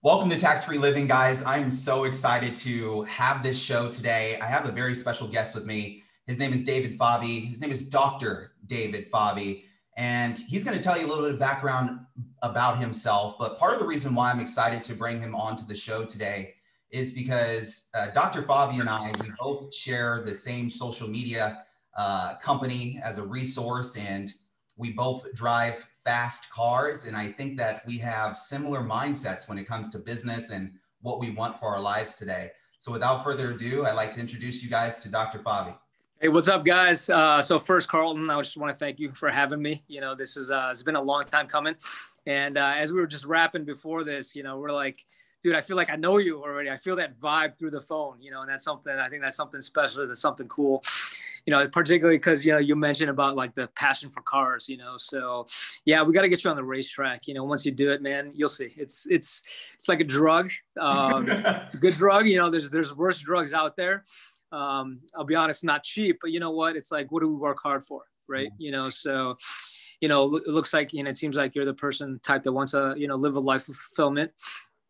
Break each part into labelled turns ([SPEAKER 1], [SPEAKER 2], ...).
[SPEAKER 1] Welcome to Tax Free Living, guys. I'm so excited to have this show today. I have a very special guest with me. His name is David Fabi. His name is Dr. David Fabi, and he's going to tell you a little bit of background about himself. But part of the reason why I'm excited to bring him onto the show today is because Dr. Fabi and I, we both share the same social media company as a resource, and we both drive fast cars. And I think that we have similar mindsets when it comes to business and what we want for our lives today. So without further ado, I'd like to introduce you guys to Dr. Fabi.
[SPEAKER 2] Hey, what's up, guys? So first, Carlton, I just want to thank you for having me. This is it's been a long time coming. And as we were just rapping before this, we're like, dude, I feel like I know you already. I feel that vibe through the phone, and that's something, I think that's something special. That's something cool, particularly because, you mentioned about like the passion for cars, so yeah, we got to get you on the racetrack. Once you do it, man, you'll see. It's like a drug. It's a good drug. There's worse drugs out there. I'll be honest, not cheap, but you know what? It's like, what do we work hard for? Right. So, it looks like, it seems like you're the person type that wants to, live a life of fulfillment.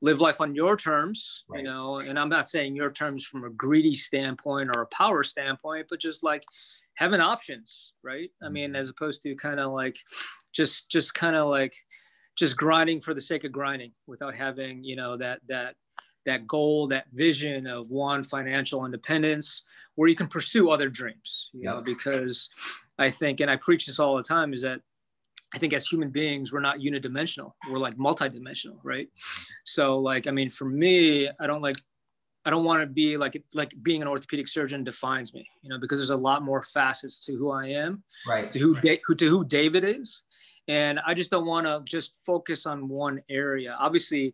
[SPEAKER 2] Live life on your terms, right. And I'm not saying your terms from a greedy standpoint or a power standpoint, but just like having options, right? I mean, as opposed to kind of like, just grinding for the sake of grinding without having, that goal, that vision of one, financial independence, where you can pursue other dreams, because I think, and I preach this all the time, is that I think as human beings, we're not unidimensional. We're like multidimensional, right? So like, I mean, for me, I don't want to be like being an orthopedic surgeon defines me, because there's a lot more facets to who I am,
[SPEAKER 1] right?
[SPEAKER 2] To who David is. And I just don't want to just focus on one area. Obviously,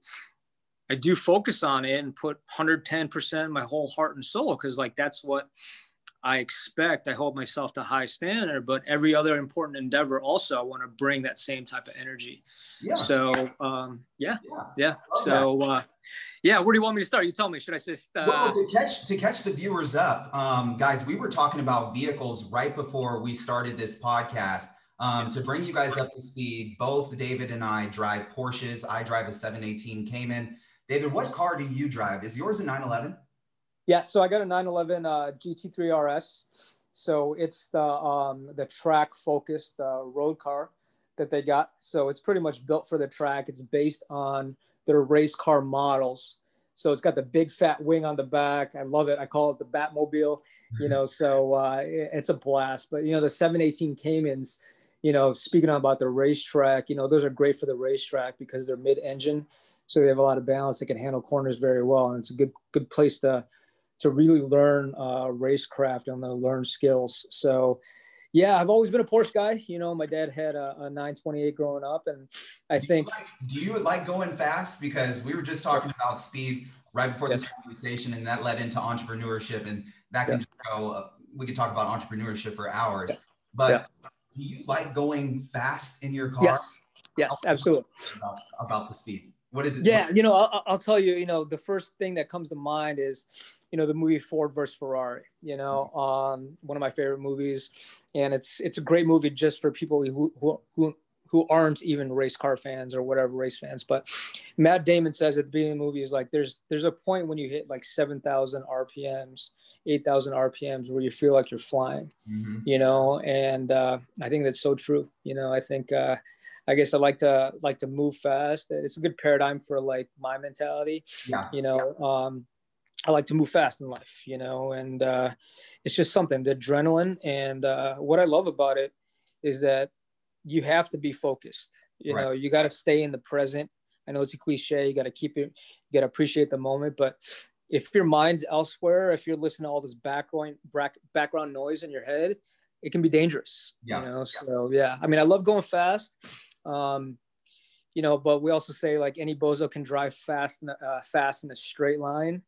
[SPEAKER 2] I do focus on it and put 110% my whole heart and soul, because like, that's what I expect. I hold myself to high standard, but every other important endeavor also, I want to bring that same type of energy.
[SPEAKER 1] Yeah.
[SPEAKER 2] So, yeah. So, where do you want me to start? You tell me. Should I just?
[SPEAKER 1] Well, to catch the viewers up, guys, we were talking about vehicles right before we started this podcast. To bring you guys up to speed, both David and I drive Porsches. I drive a 718 Cayman. David, what car do you drive? Is yours a 911?
[SPEAKER 2] Yeah, so I got a 911 GT3 RS. So it's the track focused road car that they got. So it's pretty much built for the track. It's based on their race car models. So it's got the big fat wing on the back. I love it. I call it the Batmobile. So it's a blast. But the 718 Caymans, speaking about the racetrack, those are great for the racetrack because they're mid-engine. So they have a lot of balance. They can handle corners very well, and it's a good place to really learn racecraft and learn skills. So yeah, I've always been a Porsche guy. My dad had a 928 growing up, and I think.
[SPEAKER 1] Do you like going fast? Because we were just talking about speed right before this conversation, and that led into entrepreneurship, and that can go, we could talk about entrepreneurship for hours, but do you like going fast in your car?
[SPEAKER 2] Yes, absolutely.
[SPEAKER 1] About the speed.
[SPEAKER 2] I'll tell you, the first thing that comes to mind is, the movie Ford versus Ferrari, one of my favorite movies. And it's a great movie just for people who aren't even race car fans or whatever race fans. But Matt Damon says at the beginning of the movie is like, there's a point when you hit like 7,000 RPMs, 8,000 RPMs where you feel like you're flying, and I think that's so true. I think, I guess I like to move fast. It's a good paradigm for like my mentality. I like to move fast in life, and it's just something, the adrenaline. And what I love about it is that you have to be focused. You got to stay in the present. I know it's a cliche. You got to keep it, you got to appreciate the moment. But if your mind's elsewhere, if you're listening to all this background noise in your head, it can be dangerous. So I mean, I love going fast. But we also say like any bozo can drive fast in a straight line.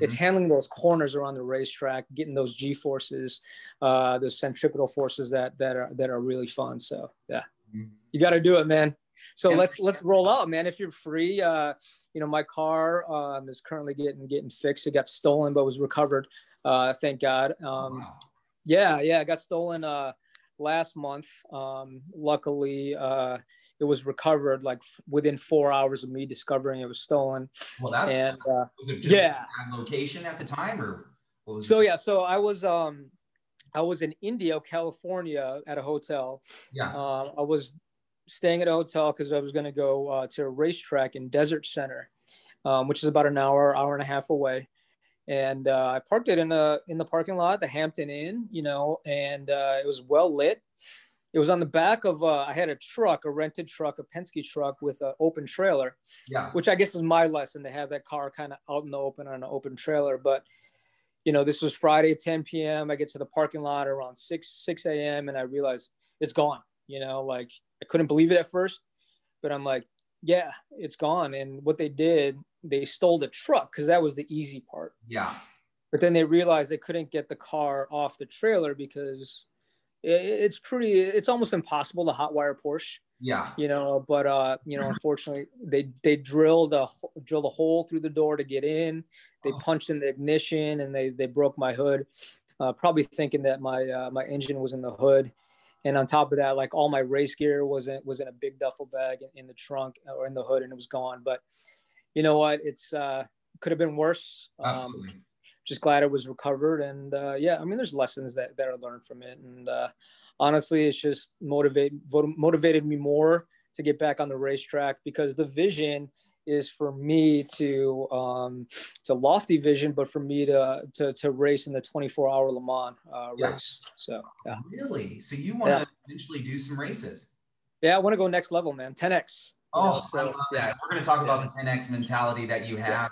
[SPEAKER 2] It's handling those corners around the racetrack, getting those G forces, those centripetal forces that are really fun. So you got to do it, man. So let's roll out, man. If you're free, my car is currently getting fixed. It got stolen, but was recovered. Thank God. I got stolen last month. Luckily, it was recovered like within 4 hours of me discovering it was stolen.
[SPEAKER 1] Well, that's
[SPEAKER 2] and
[SPEAKER 1] was it just
[SPEAKER 2] yeah.
[SPEAKER 1] a bad location at the time, or what was
[SPEAKER 2] So
[SPEAKER 1] this?
[SPEAKER 2] yeah, so I was in Indio, California at a hotel.
[SPEAKER 1] Yeah.
[SPEAKER 2] I was staying at a hotel because I was going to go to a racetrack in Desert Center, which is about an hour and a half away. And I parked it in the parking lot, the Hampton Inn, you know, and it was well lit. It was on the back of I had a truck, a rented truck, a Penske truck with an open trailer,
[SPEAKER 1] Yeah.
[SPEAKER 2] which I guess is my lesson to have that car kind of out in the open on an open trailer. But you know, this was Friday at 10 p.m. I get to the parking lot around 6 a.m. and I realized it's gone. You know, like I couldn't believe it at first, but I'm like, yeah, it's gone. And what they did, they stole the truck because that was the easy part.
[SPEAKER 1] Yeah.
[SPEAKER 2] But then they realized they couldn't get the car off the trailer because it's almost impossible to hotwire Porsche.
[SPEAKER 1] Yeah.
[SPEAKER 2] You know, but you know, unfortunately, they drilled a hole through the door to get in. They punched in the ignition and they broke my hood, probably thinking that my engine was in the hood. And on top of that, like all my race gear was in a big duffel bag in the trunk or in the hood, and it was gone. But you know what? It's could have been worse.
[SPEAKER 1] Absolutely.
[SPEAKER 2] Just glad it was recovered. And yeah, I mean, there's lessons that are learned from it. And honestly, it's just motivated me more to get back on the racetrack, because the vision is for me to it's a lofty vision, but for me to race in the 24-hour Le Mans race. So yeah.
[SPEAKER 1] Really? So you want to eventually do some races?
[SPEAKER 2] Yeah, I want to go next level, man. 10x.
[SPEAKER 1] Oh, so, I love that. We're going to talk about the 10x mentality that you have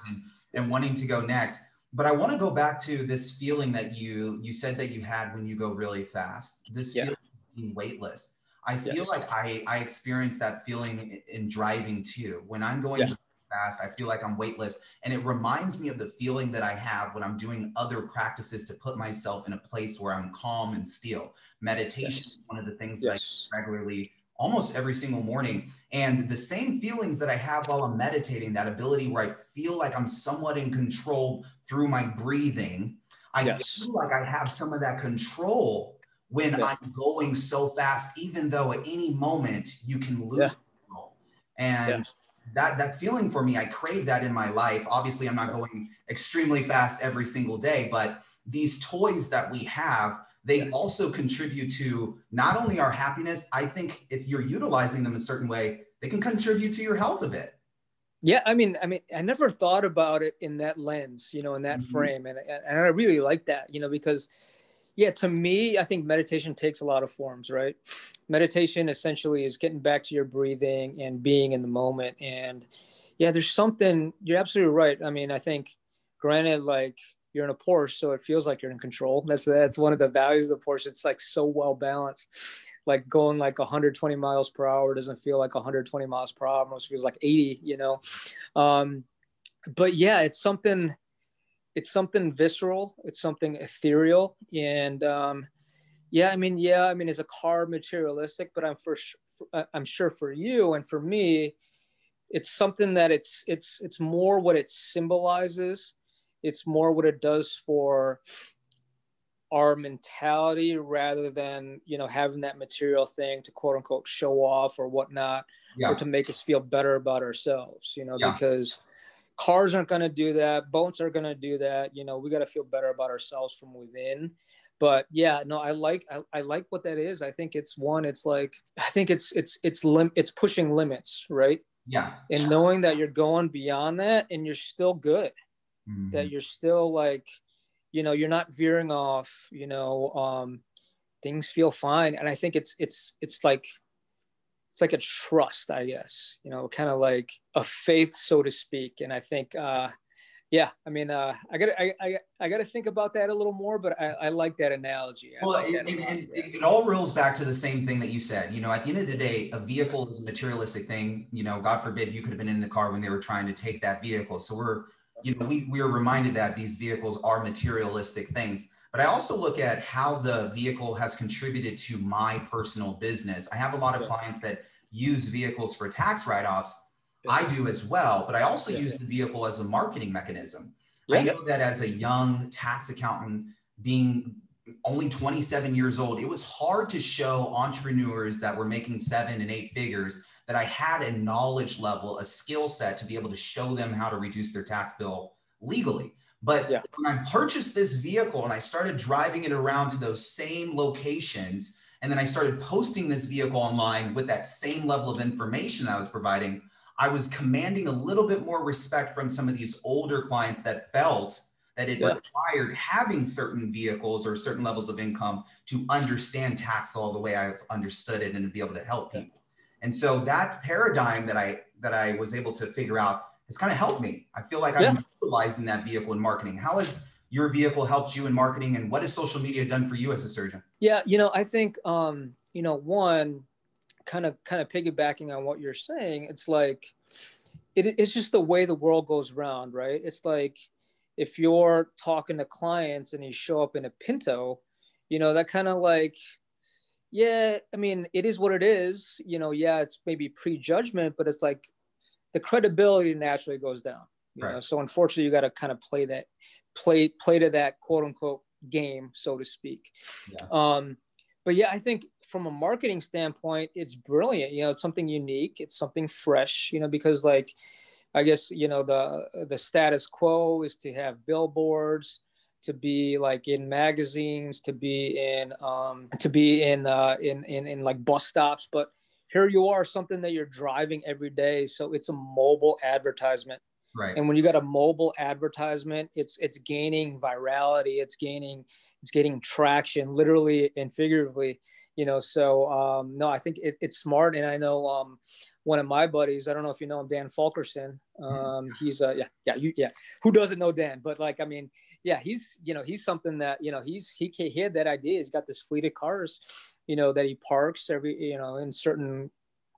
[SPEAKER 1] and wanting to go next. But I want to go back to this feeling that you said that you had when you go really fast. This feeling of being weightless. I feel like I experience that feeling in driving too. When I'm going really fast, I feel like I'm weightless. And it reminds me of the feeling that I have when I'm doing other practices to put myself in a place where I'm calm and still. Meditation is one of the things that I do regularly, almost every single morning. And the same feelings that I have while I'm meditating, that ability where I feel like I'm somewhat in control through my breathing, I feel like I have some of that control when I'm going so fast, even though at any moment you can lose control. And that feeling for me, I crave that in my life. Obviously, I'm not going extremely fast every single day, but these toys that we have, they also contribute to not only our happiness. I think if you're utilizing them a certain way, they can contribute to your health a bit.
[SPEAKER 2] Yeah, I mean, I never thought about it in that lens, you know, in that frame, and I really like that, you know, because to me, I think meditation takes a lot of forms, right? Meditation essentially is getting back to your breathing and being in the moment. And there's something, you're absolutely right. I mean, I think, granted, like, you're in a Porsche, so it feels like you're in control. That's one of the values of the Porsche. It's like so well balanced. Like going like 120 miles per hour doesn't feel like 120 miles per hour. It almost feels like 80, you know? But yeah, it's something visceral. It's something ethereal. And I mean, is a car materialistic? But I'm sure for you and for me, it's something that it's more what it symbolizes. It's more what it does for our mentality rather than, you know, having that material thing to quote unquote show off or whatnot, or to make us feel better about ourselves, you know, because cars aren't going to do that. Boats are going to do that. You know, we got to feel better about ourselves from within. But I like what that is. I think it's pushing limits, right?
[SPEAKER 1] Yeah.
[SPEAKER 2] And knowing that you're going beyond that and you're still good. That you're still like, you know, you're not veering off, you know, things feel fine. And I think it's like a trust, I guess, you know, kind of like a faith, so to speak. And I think, I mean, I gotta think about that a little more, but I like that analogy.
[SPEAKER 1] It all rolls back to the same thing that you said. You know, at the end of the day, a vehicle is a materialistic thing. You know, God forbid you could have been in the car when they were trying to take that vehicle. So we are reminded that these vehicles are materialistic things. But I also look at how the vehicle has contributed to my personal business. I have a lot of clients that use vehicles for tax write-offs. I do as well, but I also use the vehicle as a marketing mechanism. I know that as a young tax accountant, being only 27 years old, it was hard to show entrepreneurs that were making 7 and 8 figures that I had a knowledge level, a skill set to be able to show them how to reduce their tax bill legally. But
[SPEAKER 2] Yeah.
[SPEAKER 1] when I purchased this vehicle and I started driving it around to those same locations, and then I started posting this vehicle online with that same level of information I was providing, I was commanding a little bit more respect from some of these older clients that felt that it required having certain vehicles or certain levels of income to understand tax law the way I've understood it and to be able to help people. And so that paradigm that I was able to figure out has kind of helped me. I feel like I'm utilizing that vehicle in marketing. How has your vehicle helped you in marketing, and what has social media done for you as a surgeon?
[SPEAKER 2] Yeah, I think one, kind of piggybacking on what you're saying, it's like it's just the way the world goes round, right? It's like if you're talking to clients and you show up in a Pinto, that kind of like, yeah, I mean, it is what it is, yeah, it's maybe prejudgment, but it's like the credibility naturally goes down,
[SPEAKER 1] Right.
[SPEAKER 2] So unfortunately you got to kind of play to that quote unquote game, so to speak. Yeah. But yeah, I think from a marketing standpoint, it's brilliant. It's something unique. It's something fresh, because like, I guess, the status quo is to have billboards, to be like in magazines, to be in like bus stops. But here you are, something that you're driving every day. So it's a mobile advertisement.
[SPEAKER 1] Right.
[SPEAKER 2] And when you got a mobile advertisement, it's gaining virality. It's gaining traction, literally and figuratively, so no, I think it's smart. And I know one of my buddies, I don't know if you know him, Dan Fulkerson. He's who doesn't know Dan? But like, I mean, yeah, he's something that, he had that idea. He's got this fleet of cars, that he parks every, in certain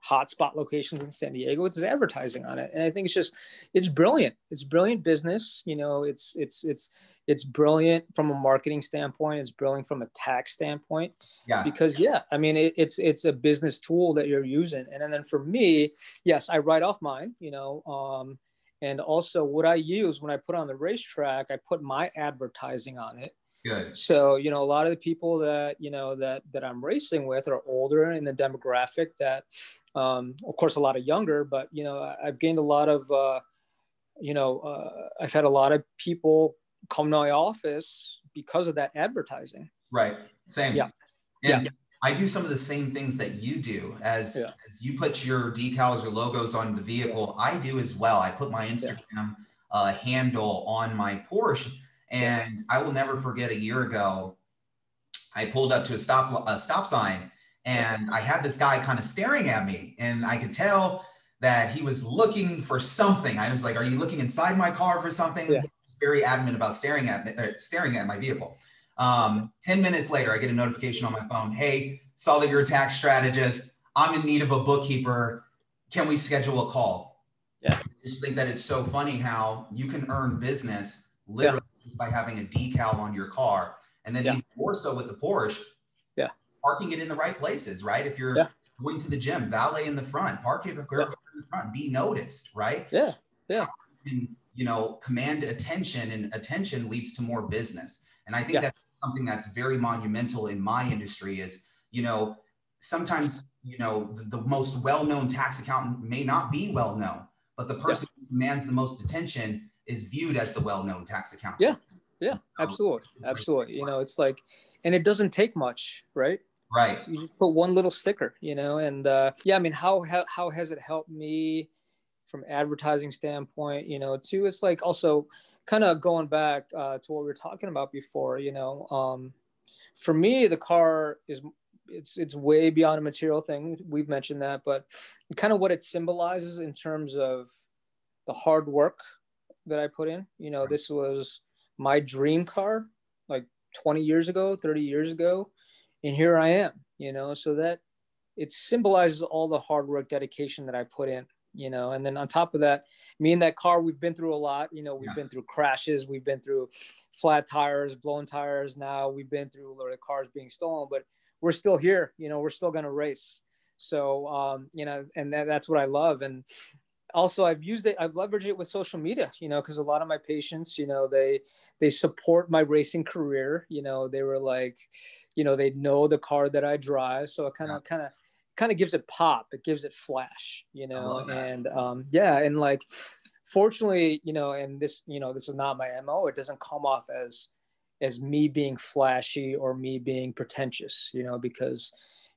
[SPEAKER 2] hotspot locations in San Diego with his advertising on it. And I think it's brilliant. It's brilliant business. It's brilliant from a marketing standpoint. It's brilliant from a tax standpoint.
[SPEAKER 1] Yeah.
[SPEAKER 2] Because I mean, it's a business tool that you're using. And then for me, yes, I write off mine, and also what I use when I put on the racetrack, I put my advertising on it.
[SPEAKER 1] Good.
[SPEAKER 2] So, a lot of the people that, that I'm racing with are older in the demographic that, of course, a lot of younger, but, I've gained a lot of, I've had a lot of people come to my office because of that advertising.
[SPEAKER 1] Right. Same.
[SPEAKER 2] Yeah.
[SPEAKER 1] And
[SPEAKER 2] yeah.
[SPEAKER 1] I do some of the same things that you do as you put your decals or logos on the vehicle. I do as well. I put my Instagram handle on my Porsche. And I will never forget, a year ago, I pulled up to a stop sign, and I had this guy kind of staring at me, and I could tell that he was looking for something. I was like, "Are you looking inside my car for something?"
[SPEAKER 2] Yeah.
[SPEAKER 1] He was very adamant about staring at my vehicle. 10 minutes later, I get a notification on my phone. "Hey, saw that you're a tax strategist. I'm in need of a bookkeeper. Can we schedule a call?"
[SPEAKER 2] Yeah.
[SPEAKER 1] I just think that it's so funny how you can earn business literally just by having a decal on your car. And then even more so with the Porsche, parking it in the right places, right? If you're going to the gym, valet in the front, park it in the front, be noticed, right?
[SPEAKER 2] Yeah. Yeah.
[SPEAKER 1] And, command attention, and attention leads to more business. And I think that's something that's very monumental in my industry is, sometimes, the most well-known tax accountant may not be well-known, but the person who commands the most attention is viewed as the well-known tax accountant.
[SPEAKER 2] Yeah. Yeah, absolutely. Absolutely. It's like, and it doesn't take much, right?
[SPEAKER 1] Right.
[SPEAKER 2] You just put one little sticker, and I mean, how has it helped me from advertising standpoint, too? It's like also kind of going back to what we were talking about before, for me, the car it's way beyond a material thing. We've mentioned that, but kind of what it symbolizes in terms of the hard work that I put in. This was my dream car like 20 years ago, 30 years ago. And here I am, so that it symbolizes all the hard work, dedication that I put in, and then on top of that, me and that car, we've been through a lot, we've been through crashes, we've been through flat tires, blown tires. Now we've been through the cars being stolen, but we're still here, we're still going to race. So, and that's what I love. And also I've leveraged it with social media, because a lot of my patients, they support my racing career. They were like, they know the car that I drive. So it kind kind of gives it pop. It gives it flash,
[SPEAKER 1] I love that.
[SPEAKER 2] and yeah. And like, fortunately, and this, this is not my MO. It doesn't come off as me being flashy or me being pretentious, because,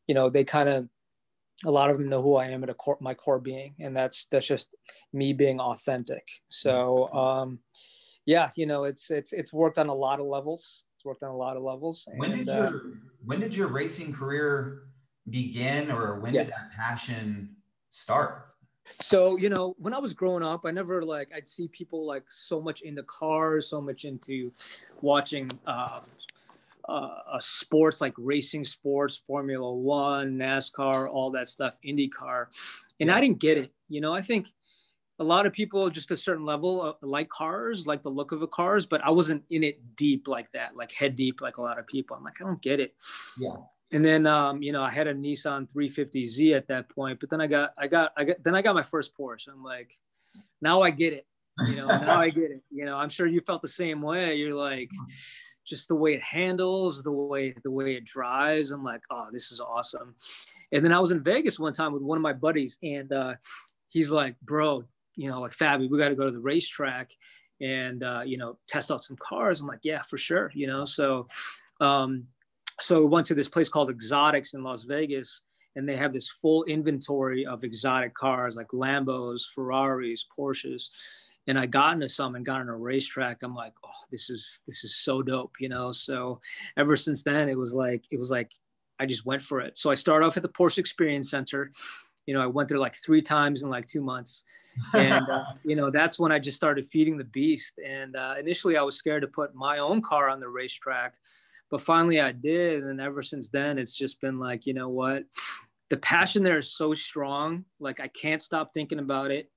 [SPEAKER 2] they kind of, a lot of them know who I am at my core being, and that's just me being authentic. So, yeah, it's worked on a lot of levels. It's worked on a lot of levels. And
[SPEAKER 1] when did your racing career begin, or when did that passion start?
[SPEAKER 2] So, when I was growing up, I never I'd see people so much into cars, so much into watching sports, like racing sports, Formula One, NASCAR, all that stuff, IndyCar. And I didn't get it. I think a lot of people, just a certain level, like cars, like the look of the cars, but I wasn't in it deep like that, like head deep, like a lot of people. I'm like, I don't get it.
[SPEAKER 1] Yeah.
[SPEAKER 2] And then, I had a Nissan 350Z at that point, but then I got my first Porsche. I'm like, now I get it. Now I get it. I'm sure you felt the same way. You're like, just the way it handles, the way it drives. I'm like, oh, this is awesome. And then I was in Vegas one time with one of my buddies, and he's like, bro, like, Fabi, we got to go to the racetrack and test out some cars. I'm like, yeah, for sure. So we went to this place called Exotics in Las Vegas, and they have this full inventory of exotic cars like Lambos, Ferraris, Porsches. And I got into some and got on a racetrack. I'm like, oh, this is so dope, So ever since then, it was like I just went for it. So I started off at the Porsche Experience Center. I went there like 3 times in like 2 months. And, that's when I just started feeding the beast. And initially I was scared to put my own car on the racetrack, but finally I did. And ever since then, it's just been like, you know what? The passion there is so strong. Like, I can't stop thinking about it.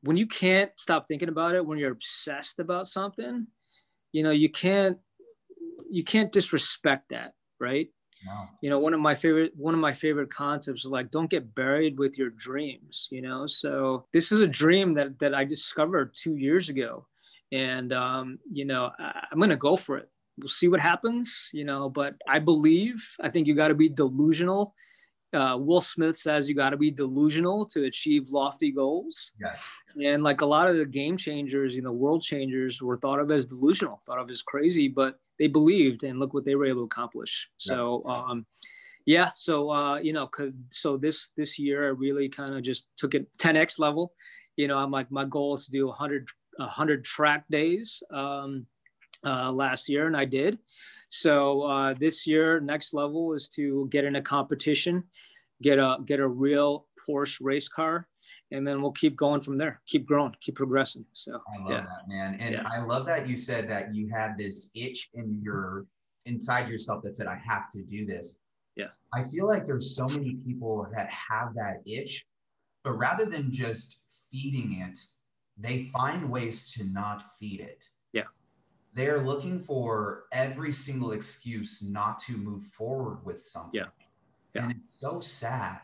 [SPEAKER 2] When you can't stop thinking about it, when you're obsessed about something, you can't disrespect that. Right.
[SPEAKER 1] No.
[SPEAKER 2] One of my favorite concepts is like, don't get buried with your dreams, So this is a dream that I discovered 2 years ago. And, I'm going to go for it. We'll see what happens, but I think you got to be delusional. Will Smith says you got to be delusional to achieve lofty goals.
[SPEAKER 1] Yes.
[SPEAKER 2] And like a lot of the game changers, world changers were thought of as delusional, thought of as crazy, but they believed, and look what they were able to accomplish. So, so this year I really kind of just took it 10X level. I'm like, my goal is to do 100 track days last year, and I did. So this year, next level is to get in a competition, get a real Porsche race car, and then we'll keep going from there, keep growing, keep progressing. So
[SPEAKER 1] I love that, man. And I love that you said that you had this itch inside yourself that said, I have to do this.
[SPEAKER 2] Yeah.
[SPEAKER 1] I feel like there's so many people that have that itch, but rather than just feeding it, they find ways to not feed it.
[SPEAKER 2] Yeah.
[SPEAKER 1] They're looking for every single excuse not to move forward with something.
[SPEAKER 2] Yeah. Yeah.
[SPEAKER 1] And it's so sad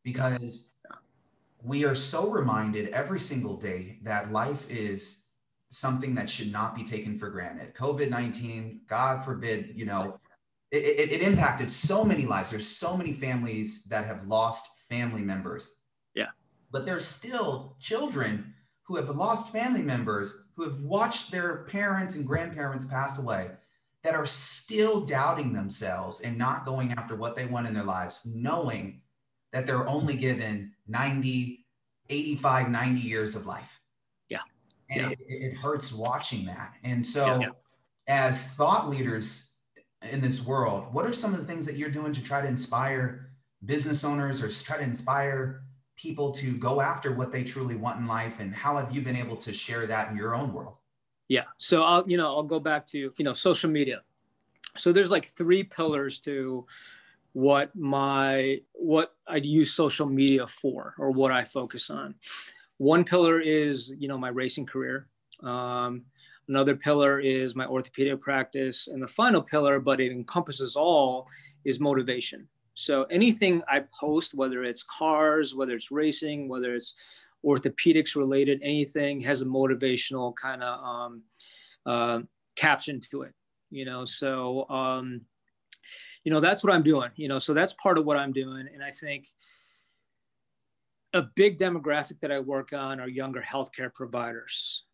[SPEAKER 1] because we are so reminded every single day that life is something that should not be taken for granted. COVID-19, God forbid, it impacted so many lives. There's so many families that have lost family members.
[SPEAKER 2] Yeah.
[SPEAKER 1] But there's still children who have lost family members, who have watched their parents and grandparents pass away, that are still doubting themselves and not going after what they want in their lives, knowing that they're only given 90, 85, 90 years of life.
[SPEAKER 2] Yeah.
[SPEAKER 1] And it hurts watching that. And so as thought leaders in this world, what are some of the things that you're doing to try to inspire business owners or try to inspire people to go after what they truly want in life? And how have you been able to share that in your own world?
[SPEAKER 2] Yeah. So I'll go back to, social media. So there's like 3 pillars to what I use social media for, or what I focus on. One pillar is, my racing career. Another pillar is my orthopedic practice. And the final pillar, but it encompasses all, is motivation. So anything I post, whether it's cars, whether it's racing, whether it's orthopedics related, anything has a motivational kind of caption to it, So, that's what I'm doing, so that's part of what I'm doing. And I think a big demographic that I work on are younger healthcare providers,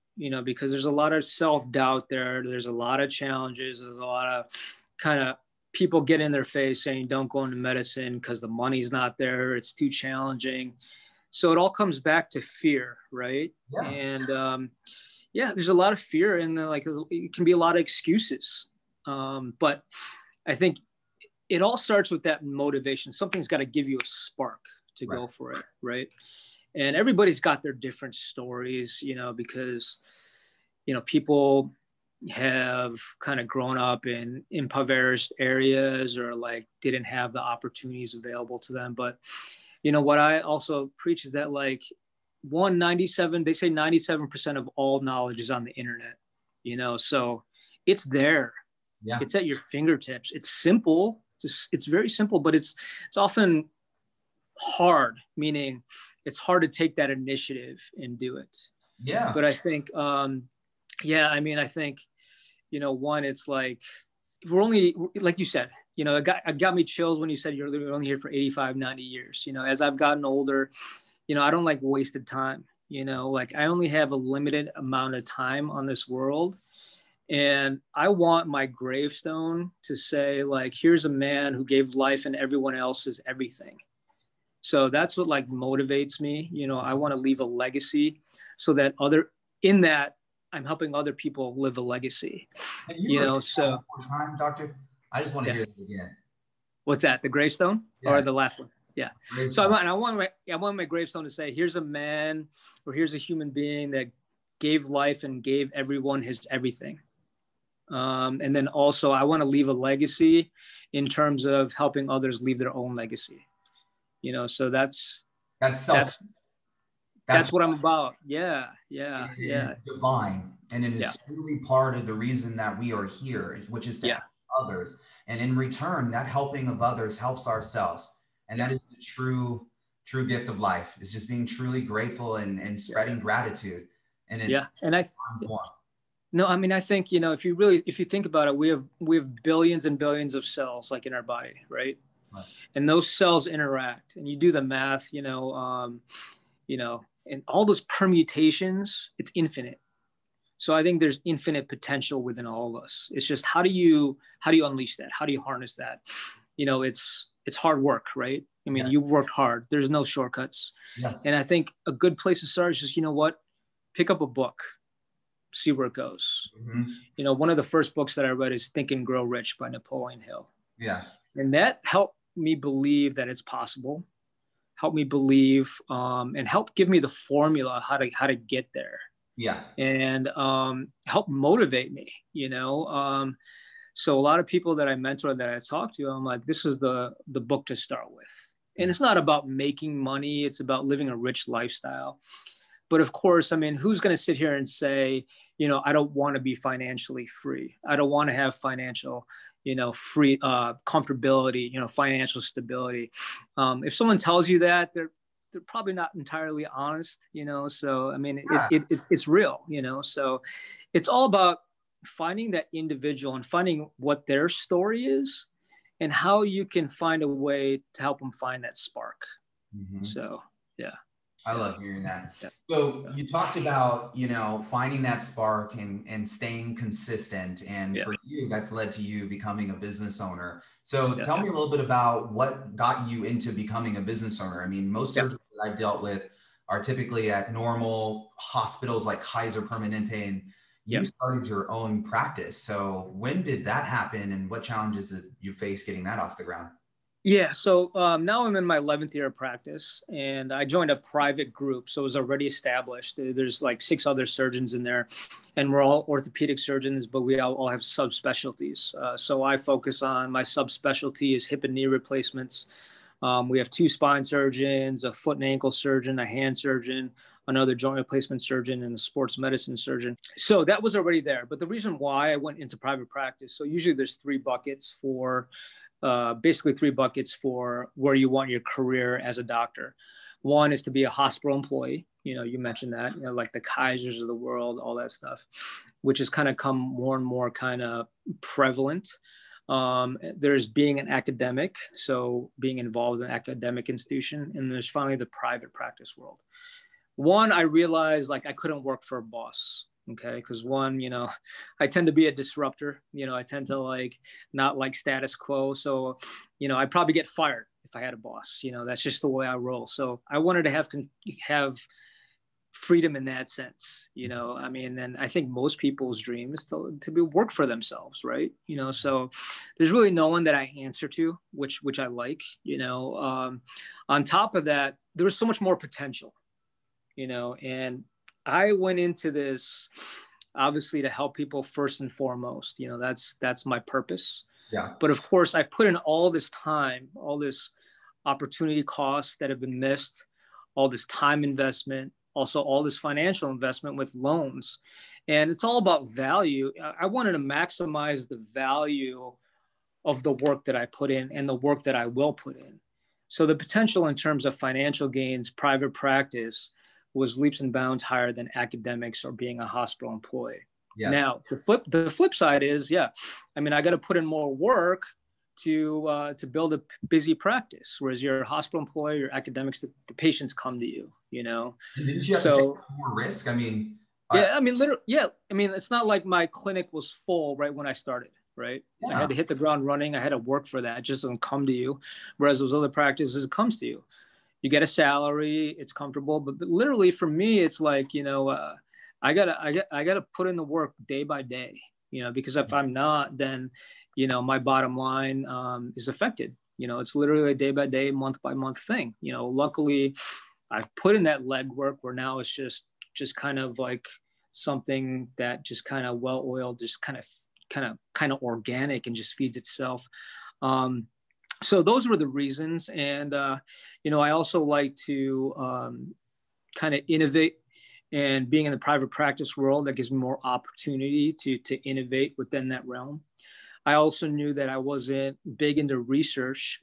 [SPEAKER 2] because there's a lot of self-doubt there. There's a lot of challenges. There's a lot of kind of people get in their face saying, don't go into medicine because the money's not there. It's too challenging. So it all comes back to fear, right?
[SPEAKER 1] Yeah.
[SPEAKER 2] And there's a lot of fear, and it can be a lot of excuses. But I think it all starts with that motivation. Something's got to give you a spark to go for it, right? And everybody's got their different stories, because, people have kind of grown up in impoverished areas or like didn't have the opportunities available to them. But, what I also preach is that they say 97% of all knowledge is on the internet, so it's there. Yeah. It's at your fingertips. It's simple. It's very simple, but it's often hard, meaning it's hard to take that initiative and do it.
[SPEAKER 1] Yeah.
[SPEAKER 2] But I think, I think, one, it's like, we're only, like you said, it got me chills when you said you're only here for 85, 90 years. As I've gotten older, I don't like wasted time. I only have a limited amount of time on this world. And I want my gravestone to say, here's a man who gave life and everyone else is everything. So that's what motivates me. I want to leave a legacy so that I'm helping other people live a legacy.
[SPEAKER 1] So time, doctor. I just want to hear that again.
[SPEAKER 2] What's that? The gravestone or the last one? Yeah. So I want my gravestone to say, here's a man or here's a human being that gave life and gave everyone his everything. And then also I want to leave a legacy in terms of helping others leave their own legacy. So that's what I'm about. Yeah.
[SPEAKER 1] It's divine. And it is truly part of the reason that we are here, which is to help others. And in return, that helping of others helps ourselves. And that is the true gift of life, is just being truly grateful and spreading gratitude. And it's
[SPEAKER 2] I think, if you think about it, we have billions and billions of cells in our body, right? And those cells interact, and you do the math, and all those permutations, it's infinite. So I think there's infinite potential within all of us. It's just, how do you unleash that? How do you harness that? It's hard work, right? I mean, you've worked hard. There's no shortcuts.
[SPEAKER 1] Yes.
[SPEAKER 2] And I think a good place to start is just, pick up a book, see where it goes. Mm-hmm. One of the first books that I read is Think and Grow Rich by Napoleon Hill.
[SPEAKER 1] Yeah.
[SPEAKER 2] And that helped me believe that it's possible, help me believe, and help give me the formula how to get there.
[SPEAKER 1] Yeah.
[SPEAKER 2] And help motivate me, So a lot of people that I mentor, that I talk to, I'm like, this is the book to start with. And it's not about making money. It's about living a rich lifestyle. But of course, I mean, who's going to sit here and say, I don't want to be financially free. I don't want to have financial, free comfortability, financial stability. If someone tells you that, they're probably not entirely honest, So, I mean, it's real, So it's all about finding that individual and finding what their story is and how you can find a way to help them find that spark. Mm-hmm. So, yeah.
[SPEAKER 1] I love hearing that. So you talked about, finding that spark and staying consistent. And for you, that's led to you becoming a business owner. So tell me a little bit about what got you into becoming a business owner. I mean, most surgeons that I've dealt with are typically at normal hospitals like Kaiser Permanente, and you started your own practice. So when did that happen, and what challenges did you face getting that off the ground?
[SPEAKER 2] Yeah. So now I'm in my 11th year of practice, and I joined a private group. So it was already established. There's 6 other surgeons in there, and we're all orthopedic surgeons, but we all have subspecialties. So I focus on, my subspecialty is hip and knee replacements. We have 2 spine surgeons, a foot and ankle surgeon, a hand surgeon, another joint replacement surgeon, and a sports medicine surgeon. So that was already there. But the reason why I went into private practice, so usually there's 3 buckets for basically 3 buckets for where you want your career as a doctor. One is to be a hospital employee. You mentioned that, like the Kaisers of the world, all that stuff, which has kind of come more and more kind of prevalent. There's being an academic, so being involved in an academic institution, and there's finally the private practice world. One, I realized like I couldn't work for a boss. Okay. Because one, I tend to be a disruptor. I tend to like not like status quo. So, I'd probably get fired if I had a boss. That's just the way I roll. So I wanted to have freedom in that sense. And I think most people's dream is to be work for themselves, right? So there's really no one that I answer to, which I like. On top of that, there was so much more potential. And I went into this obviously to help people first and foremost. That's my purpose.
[SPEAKER 1] Yeah.
[SPEAKER 2] But of course, I've put in all this time, all this opportunity costs that have been missed, all this time investment, also all this financial investment with loans. And it's all about value. I wanted to maximize the value of the work that I put in and the work that I will put in. So the potential in terms of financial gains, private practice, was leaps and bounds higher than academics or being a hospital employee. Yes. Now, the flip side is, I got to put in more work to build a busy practice. Whereas you're a hospital employee, your academics, the patients come to you.
[SPEAKER 1] Didn't you have to take more risk?
[SPEAKER 2] It's not like my clinic was full right when I started. Right. Yeah. I had to hit the ground running. I had to work for that. It just doesn't come to you. Whereas those other practices, it comes to you. You get a salary, it's comfortable, but literally for me, it's like, I gotta put in the work day by day, because if I'm not, then, my bottom line is affected. It's literally a day by day, month by month thing. Luckily I've put in that legwork where now it's just kind of like something that just kind of well-oiled, just kind of organic and just feeds itself. So those were the reasons. And, I also like to kind of innovate, and being in the private practice world, that gives me more opportunity to innovate within that realm. I also knew that I wasn't big into research,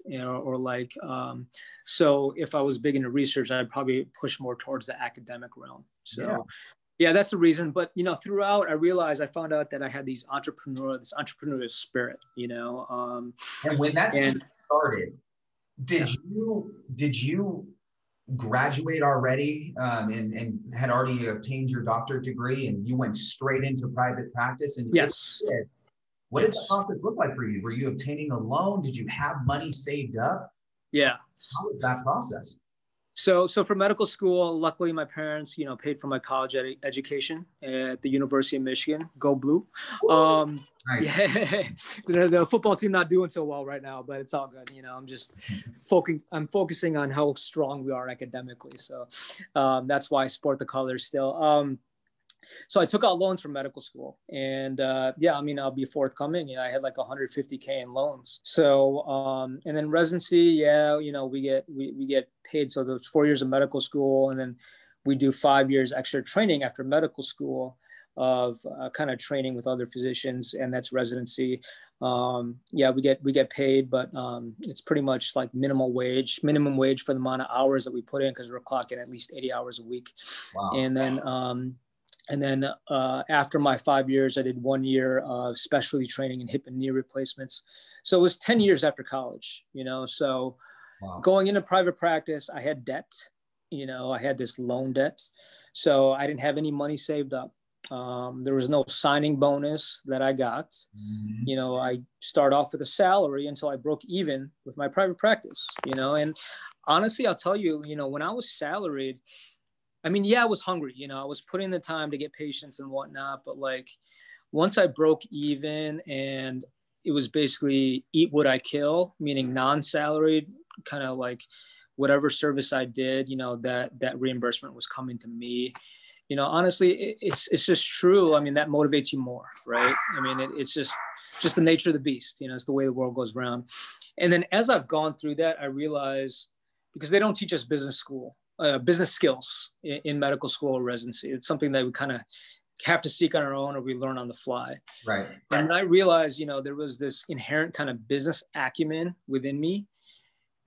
[SPEAKER 2] so if I was big into research, I'd probably push more towards the academic realm. So yeah, that's the reason. But, throughout, I found out that I had this entrepreneurial spirit, And
[SPEAKER 1] when that started, did you graduate already and had already obtained your doctorate degree, and you went straight into private practice? And
[SPEAKER 2] yes.
[SPEAKER 1] What did the process look like for you? Were you obtaining a loan? Did you have money saved up?
[SPEAKER 2] Yeah.
[SPEAKER 1] How was that process?
[SPEAKER 2] So for medical school, luckily my parents, paid for my college education at the University of Michigan. Go Blue.
[SPEAKER 1] Nice.
[SPEAKER 2] Yeah, the football team not doing so well right now, but it's all good. I'm just focusing on how strong we are academically. So that's why I sport the colors still. So I took out loans from medical school, and I'll be forthcoming. I had like $150K in loans. So and then residency, we get paid. So there's 4 years of medical school, and then we do 5 years extra training after medical school of kind of training with other physicians, and that's residency. We get paid, but it's pretty much like minimum wage for the amount of hours that we put in, because we're clocking at least 80 hours a week. Wow. And then after my 5 years, I did 1 year of specialty training in hip and knee replacements. So it was 10 years after college, so wow. Going into private practice, I had debt, I had this loan debt. So I didn't have any money saved up. There was no signing bonus that I got. Mm-hmm. I start off with a salary until I broke even with my private practice, and honestly, I'll tell you, when I was salaried, I was hungry, I was putting the time to get patients and whatnot, but like once I broke even, and it was basically eat what I kill, meaning non-salaried, kind of like whatever service I did, that reimbursement was coming to me. Honestly, it's just true. That motivates you more, right? It's just the nature of the beast, it's the way the world goes around. And then as I've gone through that, I realized, because they don't teach us business skills in medical school or residency. It's something that we kind of have to seek on our own, or we learn on the fly.
[SPEAKER 1] Right.
[SPEAKER 2] And I realized, there was this inherent kind of business acumen within me.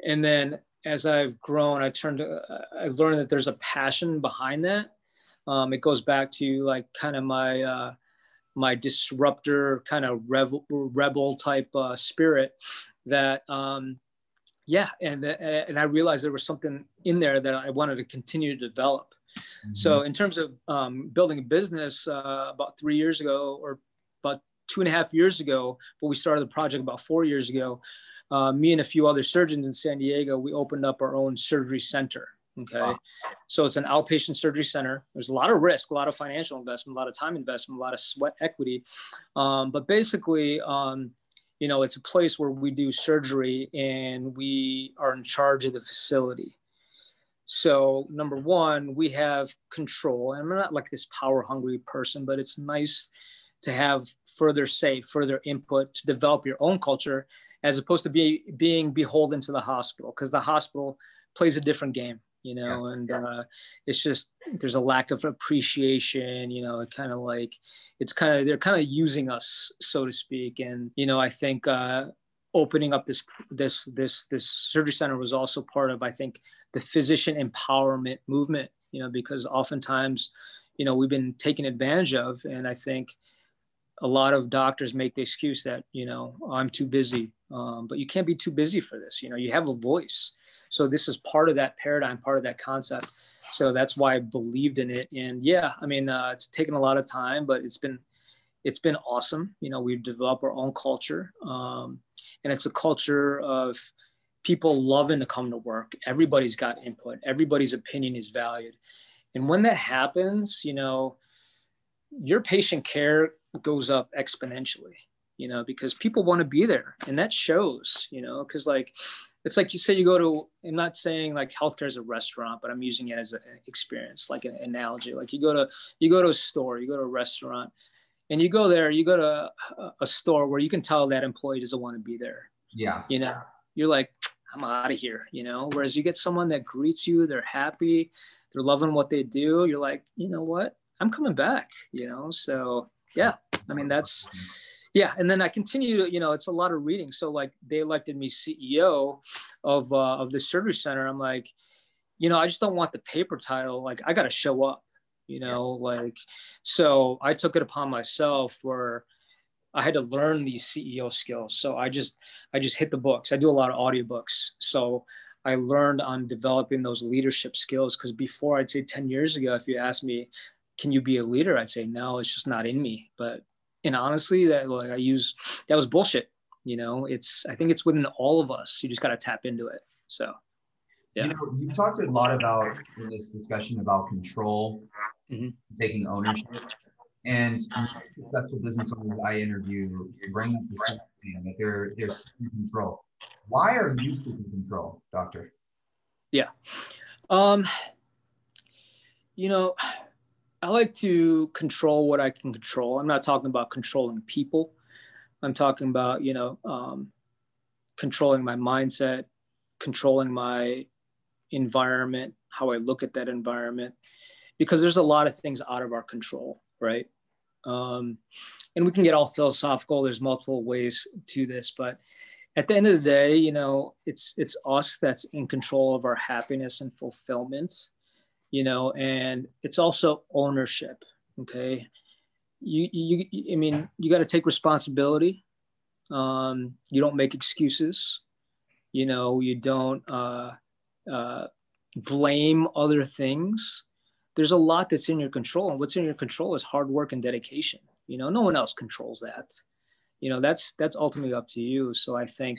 [SPEAKER 2] And then as I've grown, I've learned that there's a passion behind that. It goes back to like kind of my my disruptor kind of rebel type spirit that, yeah. And I realized there was something in there that I wanted to continue to develop. Mm-hmm. So in terms of building a business, about 3 years ago, or about 2.5 years ago, but we started the project about 4 years ago, me and a few other surgeons in San Diego, we opened up our own surgery center. Okay. Wow. So it's an outpatient surgery center. There's a lot of risk, a lot of financial investment, a lot of time investment, a lot of sweat equity. But basically, you know, it's a place where we do surgery and we are in charge of the facility. So number one, we have control. And I'm not like this power hungry person, but it's nice to have further input to develop your own culture, as opposed to being beholden to the hospital, because the hospital plays a different game, you know, yes, and yes. It's just, there's a lack of appreciation, you know, kind of like, they're kind of using us, so to speak. And, you know, I think opening up this surgery center was also part of, I think, the physician empowerment movement, you know, because oftentimes, you know, we've been taken advantage of. And I think a lot of doctors make the excuse that, you know, I'm too busy, but you can't be too busy for this. You know, you have a voice. So this is part of that paradigm, part of that concept. So that's why I believed in it. And yeah, I mean, it's taken a lot of time, but it's been awesome. You know, we've developed our own culture, and it's a culture of people loving to come to work. Everybody's got input. Everybody's opinion is valued. And when that happens, you know, your patient care goes up exponentially, you know, because people want to be there, and that shows, you know, because like, it's like you say, you go to, I'm not saying like healthcare is a restaurant, but I'm using it as an experience, like an analogy. Like you go to a store, you go to a restaurant, and you go to a store where you can tell that employee doesn't want to be there.
[SPEAKER 1] Yeah.
[SPEAKER 2] You know, you're like, I'm out of here, you know, whereas you get someone that greets you, they're happy, they're loving what they do. You're like, you know what, I'm coming back, you know? So yeah, I mean, yeah. And then I continue to, you know, it's a lot of reading. So like they elected me CEO of the surgery center. I'm like, you know, I just don't want the paper title. Like I got to show up, you know, like, so I took it upon myself where I had to learn these CEO skills. So I just hit the books. I do a lot of audiobooks. So I learned on developing those leadership skills. Because before, I'd say 10 years ago, if you asked me, can you be a leader? I'd say, no, it's just not in me. And honestly, that was bullshit. You know, I think it's within all of us. You just got to tap into it. So, yeah.
[SPEAKER 1] You know, you talked a lot about in this discussion about control, mm-hmm. taking ownership. And successful business owners I interview, you bring up the same that they're seeking control. Why are you seeking control, doctor?
[SPEAKER 2] Yeah. You know, I like to control what I can control. I'm not talking about controlling people. I'm talking about, you know, controlling my mindset, controlling my environment, how I look at that environment, because there's a lot of things out of our control, right? And we can get all philosophical. There's multiple ways to this, but at the end of the day, you know, it's us that's in control of our happiness and fulfillment, you know, and it's also ownership. Okay. I mean, you got to take responsibility. You don't make excuses, you know, you don't, blame other things. There's a lot that's in your control, and what's in your control is hard work and dedication. You know, no one else controls that. You know, that's ultimately up to you. So I think,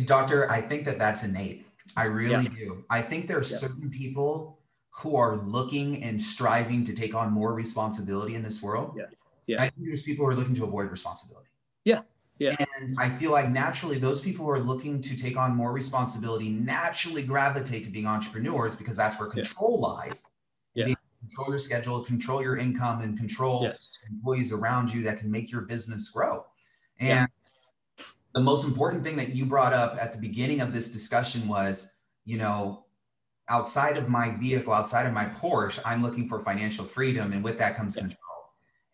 [SPEAKER 1] doctor, I think that's innate. I really do. I think there are certain people who are looking and striving to take on more responsibility in this world.
[SPEAKER 2] Yeah.
[SPEAKER 1] I think there's people who are looking to avoid responsibility.
[SPEAKER 2] Yeah.
[SPEAKER 1] And I feel like naturally those people who are looking to take on more responsibility naturally gravitate to being entrepreneurs, because that's where control lies. Control your schedule, control your income, and control employees around you that can make your business grow. And the most important thing that you brought up at the beginning of this discussion was, you know, outside of my vehicle, outside of my Porsche, I'm looking for financial freedom. And with that comes control.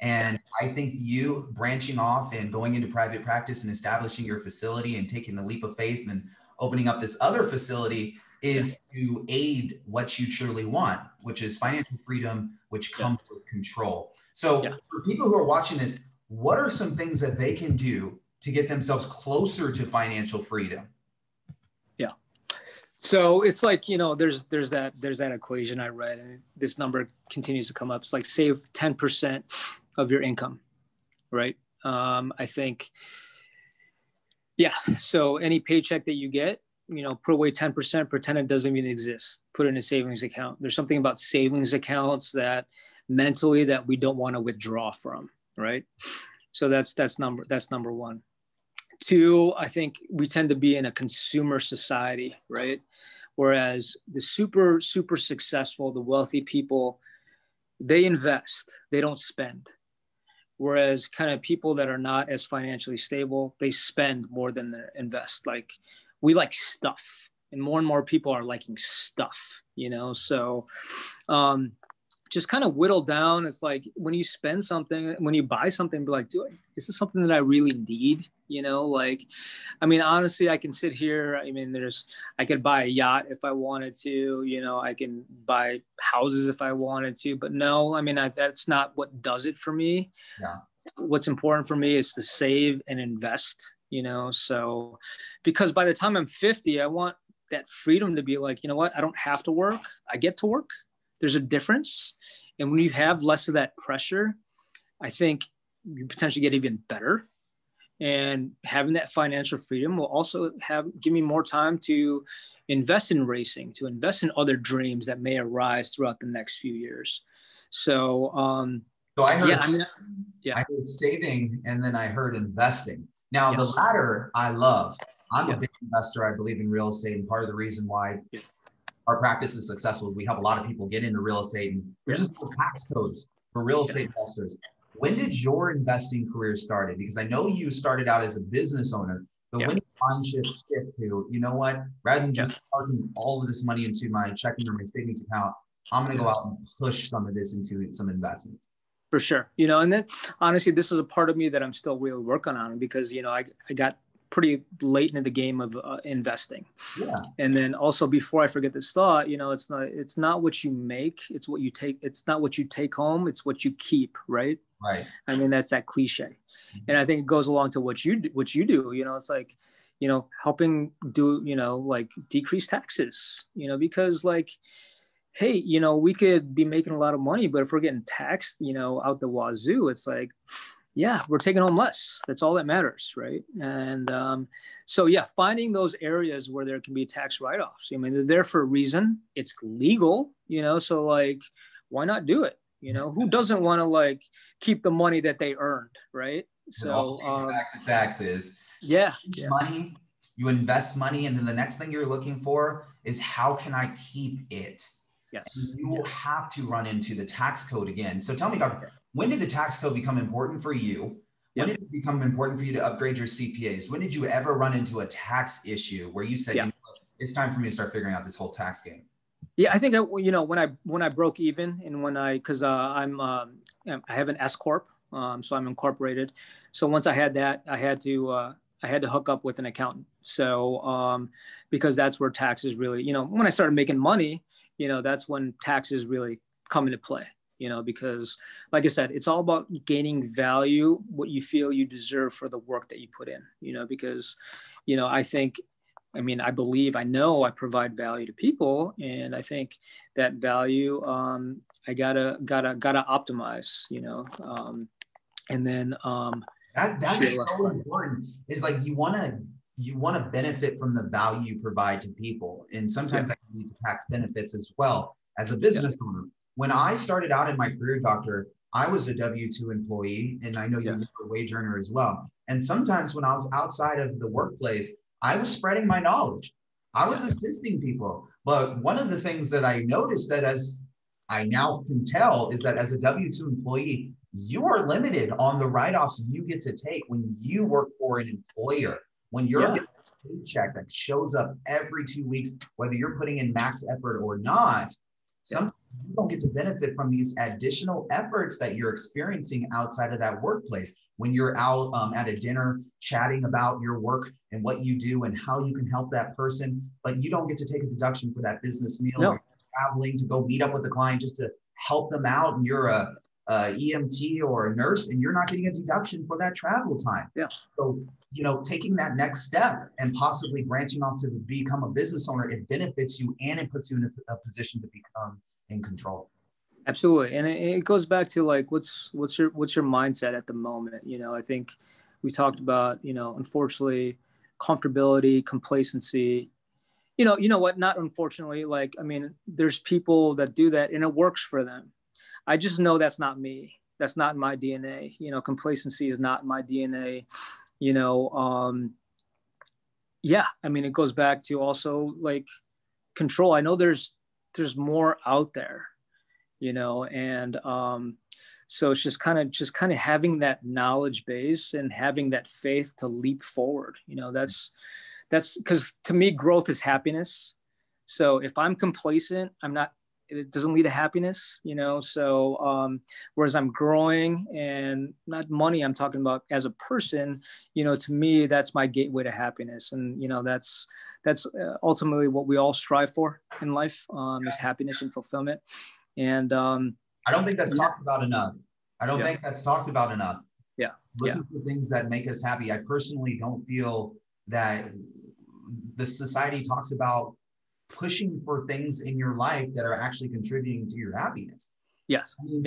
[SPEAKER 1] And I think you branching off and going into private practice and establishing your facility and taking the leap of faith and opening up this other facility is to aid what you truly want, which is financial freedom, which comes with control. So for people who are watching this, what are some things that they can do to get themselves closer to financial freedom?
[SPEAKER 2] Yeah. So it's like, there's that equation I read, and this number continues to come up. It's like save 10% of your income, right? I think, yeah. So any paycheck that you get, put away 10%, pretend it doesn't even exist. Put it in a savings account. There's something about savings accounts that mentally that we don't want to withdraw from, right? So that's number one. Two, I think we tend to be in a consumer society, right? Whereas the super successful, the wealthy people, they invest, they don't spend. Whereas kind of people that are not as financially stable, they spend more than they invest. Like, we like stuff, and more people are liking stuff, So just kind of whittle down. It's like when you spend something, when you buy something, be like, is this something that I really need? Honestly, I can sit here. I could buy a yacht if I wanted to, I can buy houses if I wanted to, but no, that's not what does it for me.
[SPEAKER 1] Yeah.
[SPEAKER 2] What's important for me is to save and invest, so because by the time I'm 50, I want that freedom to be like, you know what, I don't have to work. I get to work. There's a difference. And when you have less of that pressure, I think you potentially get even better. And having that financial freedom will also give me more time to invest in racing, to invest in other dreams that may arise throughout the next few years. So
[SPEAKER 1] I heard,
[SPEAKER 2] yeah,
[SPEAKER 1] I heard saving, and then I heard investing. Now, the latter I love. I'm a big investor. I believe in real estate. And part of the reason why our practice is successful is we help a lot of people get into real estate. And there's just no tax codes for real estate investors. When did your investing career started? Because I know you started out as a business owner, but when did your mind shift to, you know what, rather than just parking all of this money into my checking or my savings account, I'm going to go out and push some of this into some investments?
[SPEAKER 2] For sure. And then honestly, this is a part of me that I'm still really working on, because, I got pretty late into the game of investing. Yeah. And then also, before I forget this thought, it's not what you make, it's what you take. It's not what you take home, it's what you keep. Right.
[SPEAKER 1] Right.
[SPEAKER 2] That's that cliche. Mm-hmm. And I think it goes along to what you do. It's like, helping do, like decrease taxes, because like, hey, we could be making a lot of money, but if we're getting taxed, out the wazoo, it's like, yeah, we're taking home less. That's all that matters, right? And so, yeah, finding those areas where there can be tax write-offs. They're there for a reason. It's legal, so like, why not do it? Who doesn't want to like keep the money that they earned, right? So
[SPEAKER 1] back to taxes.
[SPEAKER 2] Yeah.
[SPEAKER 1] Money, you invest money, and then the next thing you're looking for is how can I keep it?
[SPEAKER 2] Yes.
[SPEAKER 1] And you will have to run into the tax code again. So tell me, Doctor, when did the tax code become important for you? When did it become important for you to upgrade your CPAs? When did you ever run into a tax issue where you said, it's time for me to start figuring out this whole tax game?
[SPEAKER 2] Yeah, I think when I broke even, and because I have an S corp, so I'm incorporated. So once I had that, I had to hook up with an accountant. So because that's where taxes really, when I started making money, that's when taxes really come into play. Because like I said, it's all about gaining value, what you feel you deserve for the work that you put in, because, I think, I know I provide value to people, and I think that value, I gotta optimize, and then,
[SPEAKER 1] that is so important. Is like, you want to benefit from the value you provide to people. And sometimes that can lead to tax benefits as well as a business owner. When I started out in my career, Doctor, I was a W-2 employee, and I know you were a wage earner as well. And sometimes when I was outside of the workplace, I was spreading my knowledge. I was assisting people. But one of the things that I noticed, that as I now can tell, is that as a W-2 employee, you are limited on the write-offs you get to take when you work for an employer. When you're getting a paycheck that shows up every 2 weeks, whether you're putting in max effort or not, sometimes you don't get to benefit from these additional efforts that you're experiencing outside of that workplace. When you're out at a dinner chatting about your work and what you do and how you can help that person, but you don't get to take a deduction for that business meal. Or traveling to go meet up with the client just to help them out, and you're a EMT or a nurse, and you're not getting a deduction for that travel time.
[SPEAKER 2] Yeah.
[SPEAKER 1] So, taking that next step and possibly branching off to become a business owner, it benefits you and it puts you in a position to become in control.
[SPEAKER 2] Absolutely. And it goes back to like, what's your mindset at the moment? I think we talked about, unfortunately, comfortability, complacency, you know what, not unfortunately, like, I mean, there's people that do that and it works for them. I just know that's not me. That's not my DNA. Complacency is not my DNA. Yeah. I mean, it goes back to also like control. I know there's more out there, and so it's just kind of having that knowledge base and having that faith to leap forward. That's because to me, growth is happiness. So if I'm complacent, it doesn't lead to happiness, so whereas I'm growing, and not money, I'm talking about as a person, to me, that's my gateway to happiness. And, that's ultimately what we all strive for in life, is happiness and fulfillment. And
[SPEAKER 1] I don't think that's talked about enough.
[SPEAKER 2] Yeah.
[SPEAKER 1] Looking for things that make us happy. I personally don't feel that the society talks about pushing for things in your life that are actually contributing to your happiness.
[SPEAKER 2] Yes.
[SPEAKER 1] I mean,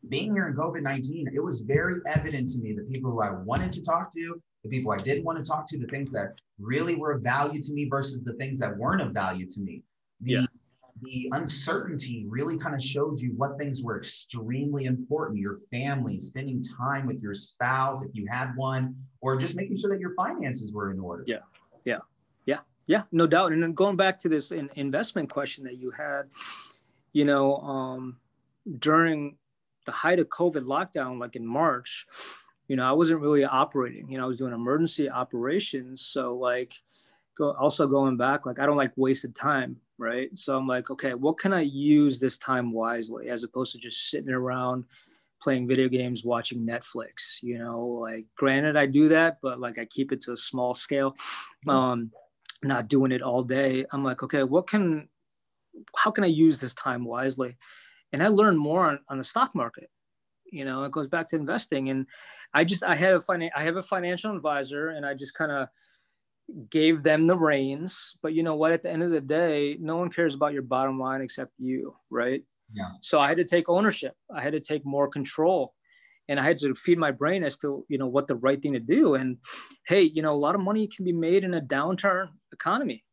[SPEAKER 1] being here in COVID-19, it was very evident to me the people who I wanted to talk to, the people I didn't want to talk to, the things that really were of value to me versus the things that weren't of value to me. The uncertainty really kind of showed you what things were extremely important. Your family, spending time with your spouse, if you had one, or just making sure that your finances were in order.
[SPEAKER 2] Yeah, no doubt. And then going back to this investment question that you had, during the height of COVID lockdown, like in March, I wasn't really operating. I was doing emergency operations. So like, going back, like, I don't like wasted time, right? So I'm like, okay, what can I use this time wisely, as opposed to just sitting around playing video games, watching Netflix, like, granted, I do that, but like, I keep it to a small scale, not doing it all day. I'm like, okay, how can I use this time wisely? And I learned more on the stock market. It goes back to investing. And I have a financial advisor, and I just kind of gave them the reins. But you know what? At the end of the day, no one cares about your bottom line except you, right?
[SPEAKER 1] Yeah.
[SPEAKER 2] So I had to take ownership. I had to take more control, and I had to feed my brain as to, what the right thing to do. And hey, a lot of money can be made in a downturn economy.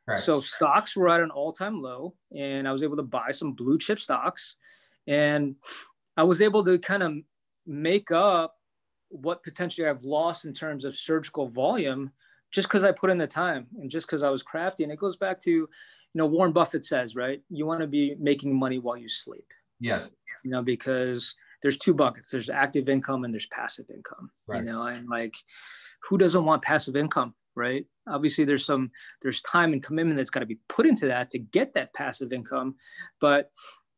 [SPEAKER 2] Right. So stocks were at an all-time low, and I was able to buy some blue chip stocks, and I was able to kind of make up what potentially I've lost in terms of surgical volume, just because I put in the time and just because I was crafty. And it goes back to, Warren Buffett says, right, you want to be making money while you sleep.
[SPEAKER 1] Yes.
[SPEAKER 2] Because there's two buckets. There's active income and there's passive income,
[SPEAKER 1] right.
[SPEAKER 2] And like, who doesn't want passive income, right? Obviously there's time and commitment that's got to be put into that to get that passive income. But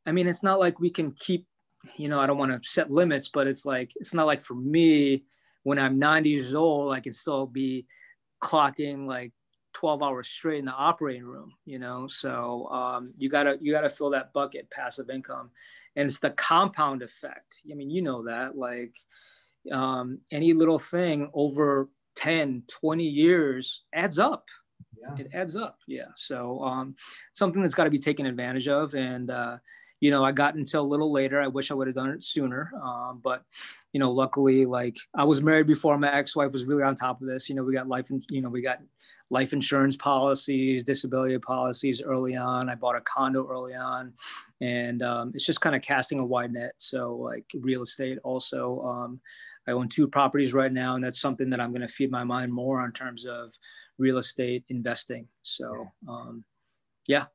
[SPEAKER 2] I mean, it's not like we can keep, I don't want to set limits, but it's not like for me, when I'm 90 years old, I can still be clocking like 12 hours straight in the operating room, so you gotta fill that bucket, passive income. And it's the compound effect. I mean, that, like, any little thing over 10, 20 years adds up. Yeah. It adds up. Yeah. So something that's got to be taken advantage of. And I got until a little later. I wish I would have done it sooner. But luckily, like, I was married before my ex-wife was really on top of this. We got life insurance policies, disability policies early on. I bought a condo early on, and it's just kind of casting a wide net. So like real estate also, I own 2 properties right now, and that's something that I'm going to feed my mind more on terms of real estate investing. So yeah.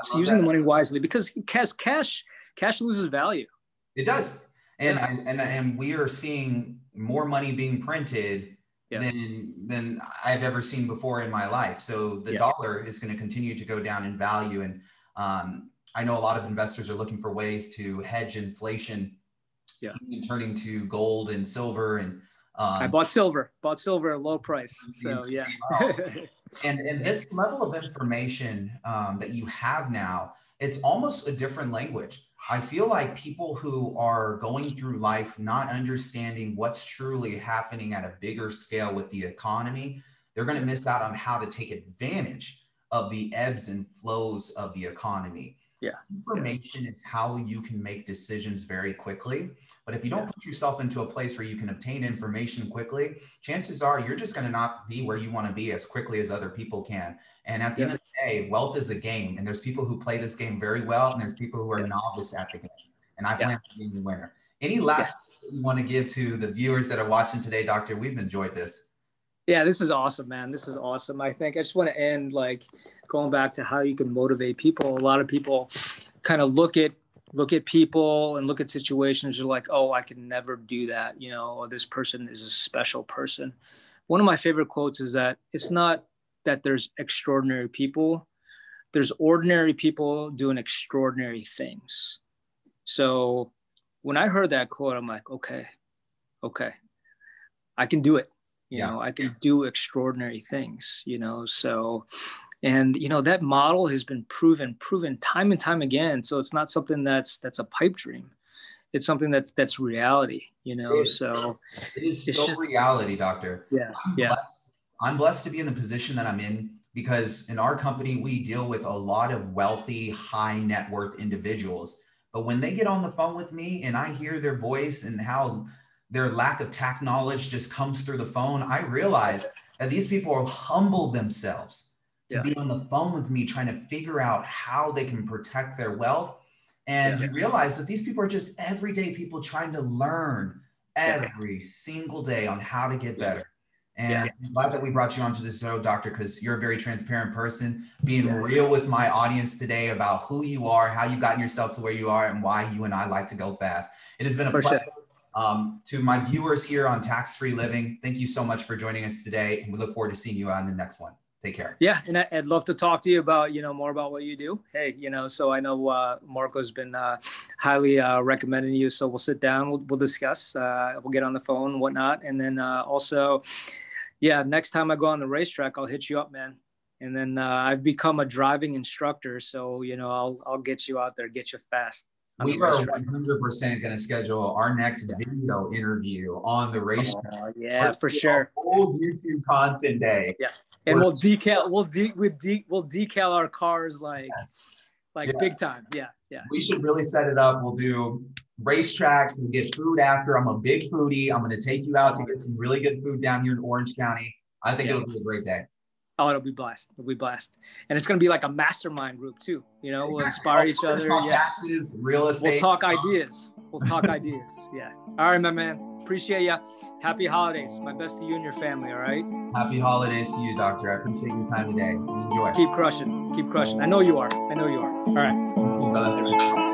[SPEAKER 2] So using the money wisely, because cash loses value.
[SPEAKER 1] It does. And we are seeing more money being printed than I've ever seen before in my life. So the dollar is going to continue to go down in value. And I know a lot of investors are looking for ways to hedge inflation, turning to gold and silver. And
[SPEAKER 2] I bought silver at a low price. So yeah.
[SPEAKER 1] And this level of information that you have now, it's almost a different language. I feel like people who are going through life not understanding what's truly happening at a bigger scale with the economy, they're going to miss out on how to take advantage of the ebbs and flows of the economy.
[SPEAKER 2] Yeah.
[SPEAKER 1] Information is how you can make decisions very quickly. But if you don't put yourself into a place where you can obtain information quickly, chances are you're just going to not be where you want to be as quickly as other people can. And at the end of the day, wealth is a game. And there's people who play this game very well. And there's people who are novice at the game. And I plan on being the winner. Any last tips that you want to give to the viewers that are watching today, Doctor? We've enjoyed this.
[SPEAKER 2] Yeah, this is awesome, man. This is awesome. I think I just want to end like going back to how you can motivate people. A lot of people kind of look at people and look at situations. You're like, oh, I can never do that, you know, or this person is a special person. One of my favorite quotes is that it's not that there's extraordinary people. There's ordinary people doing extraordinary things. So when I heard that quote, I'm like, okay, I can do it. You know, I can do extraordinary things, you know, so, and, you know, that model has been proven time and time again. So it's not something that's a pipe dream. It's something that's reality, you know, so.
[SPEAKER 1] It is so reality, Doctor.
[SPEAKER 2] Yeah.
[SPEAKER 1] I'm blessed to be in the position that I'm in because in our company, we deal with a lot of wealthy, high net worth individuals. But when they get on the phone with me and I hear their voice and how their lack of tech knowledge just comes through the phone, I realize that these people are humble themselves to be on the phone with me, trying to figure out how they can protect their wealth. And you realize that these people are just everyday people trying to learn every single day on how to get better. And I'm glad that we brought you onto this show, Doctor, because you're a very transparent person, being real with my audience today about who you are, how you've gotten yourself to where you are, and why you and I like to go fast. It has been a pleasure. To my viewers here on Tax Free Living, thank you so much for joining us today. And we look forward to seeing you on the next one. Take care. Yeah.
[SPEAKER 2] And I'd love to talk to you about, you know, more about what you do. Hey, you know, so I know Marco's been highly recommending you. So we'll sit down, we'll discuss, we'll get on the phone and whatnot. And then also, next time I go on the racetrack, I'll hit you up, man. And then I've become a driving instructor. So, you know, I'll get you out there, get you fast.
[SPEAKER 1] We are 100% going to schedule our next video interview on the racetrack.
[SPEAKER 2] For sure.
[SPEAKER 1] Full YouTube content day.
[SPEAKER 2] Yeah, and we'll decal our cars like big time. Yeah.
[SPEAKER 1] We should really set it up. We'll do racetracks. We'll get food after. I'm a big foodie. I'm going to take you out to get some really good food down here in Orange County. I think it'll be a great day.
[SPEAKER 2] Oh, it'll be blessed. It'll be blessed. And it's going to be like a mastermind group too. You know, we'll inspire each other.
[SPEAKER 1] Taxes, real estate.
[SPEAKER 2] We'll talk ideas. Yeah. All right, my man. Appreciate you. Happy holidays. My best to you and your family. All right.
[SPEAKER 1] Happy holidays to you, Doctor. I appreciate your time today. Enjoy.
[SPEAKER 2] Keep crushing. I know you are. All right.